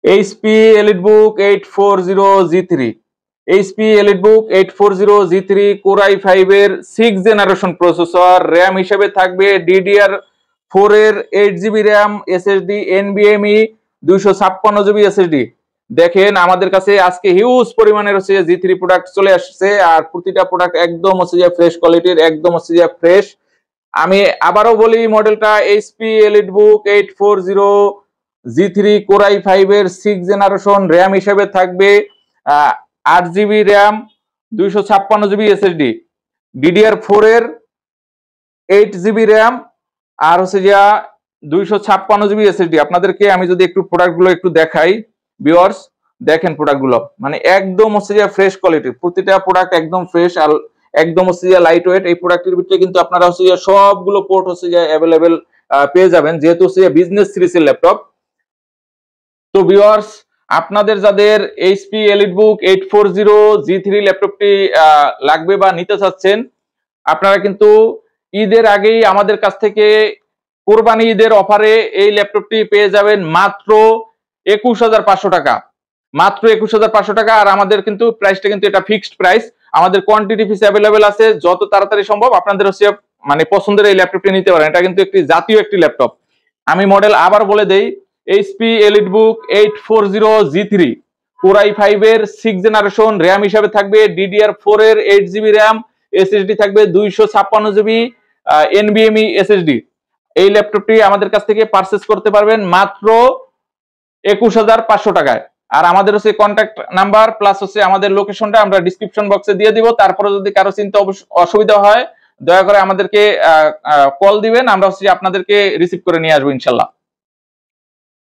HP EliteBook 840G3 HP EliteBook 840G3 Core i5 এর 6th generation processor, RAM হিসেবে থাকবে DDR4 এর 8GB RAM SSD NVMe 256GB SSD। দেখেন আমাদের কাছে আজকে হিউজ পরিমাণের হচ্ছে G3 প্রোডাক্ট চলে আসছে, আর প্রতিটা প্রোডাক্ট একদম হচ্ছে যে ফ্রেশ কোয়ালিটির, একদম হচ্ছে যে ফ্রেশ। আমি আবারও বলি, মডেলটা HP EliteBook 840G3 Core i5 এর 6th জেনারেশন, RAM হিসেবে থাকবে 8GB RAM 256GB SSD, DDR4 এর 8GB RAM আর হচ্ছে যে 256GB SSD। আপনাদেরকে আমি যদি একটু প্রোডাক্টগুলো একটু দেখাই ভিউয়ার্স, দেখেন প্রোডাক্টগুলো মানে একদম হচ্ছে যে ফ্রেশ কোয়ালিটির, প্রতিটা প্রোডাক্ট একদম ফ্রেশ আর একদম হচ্ছে যে লাইট ওয়েট। এই প্রোডাক্টের ভিতরে কিন্তু আপনারা হচ্ছে যে সবগুলো পোর্ট হচ্ছে যে অ্যাভেলেবেল পেয়ে যাবেন, যেহেতু হচ্ছে যে বিজনেস সিরিজের ল্যাপটপ। তো ভিউয়ার্স, আপনাদের যাদের HP EliteBook 840G3 ল্যাপটপটি লাগবে বা নিতে চাচ্ছেন, আপনারা কিন্তু ঈদের আগেই আমাদের কাছ থেকে কোরবানি ঈদের অফারে এই ল্যাপটপটি পেয়ে যাবেন মাত্র 21500 টাকা, মাত্র 21500 টাকা। আর আমাদের কিন্তু প্রাইসটা কিন্তু এটা ফিক্সড প্রাইস, আমাদের কোয়ান্টিটি পিস অ্যাভেলেবেল আছে, যত তাড়াতাড়ি সম্ভব আপনাদের হচ্ছে মানে পছন্দের এই ল্যাপটপটি নিতে পারেন। এটা কিন্তু একটি জাতীয় একটি ল্যাপটপ। আমি মডেল আবার বলে দেই, HP EliteBook 840G3 Core i5 এর 6th জেনারেশন, RAM হিসাবে থাকবে DDR4 এর 8GB RAM, SSD থাকবে 256GB NVMe SSD। এই ল্যাপটপটি আমাদের কাছ থেকে পারচেজ করতে পারবেন মাত্র 21500 টাকায়। আর আমাদের হচ্ছে কন্ট্যাক্ট নাম্বার প্লাস হচ্ছে আমাদের লোকেশনটা আমরা ডিসক্রিপশন বক্সে দিয়ে দিব। তারপরে যদি কারো চিন্তা অসুবিধা হয়, দয়া করে আমাদেরকে কল দিবেন, আমরা হচ্ছে আপনাদেরকে রিসিভ করে নিয়ে আসবো ইনশাল্লাহ।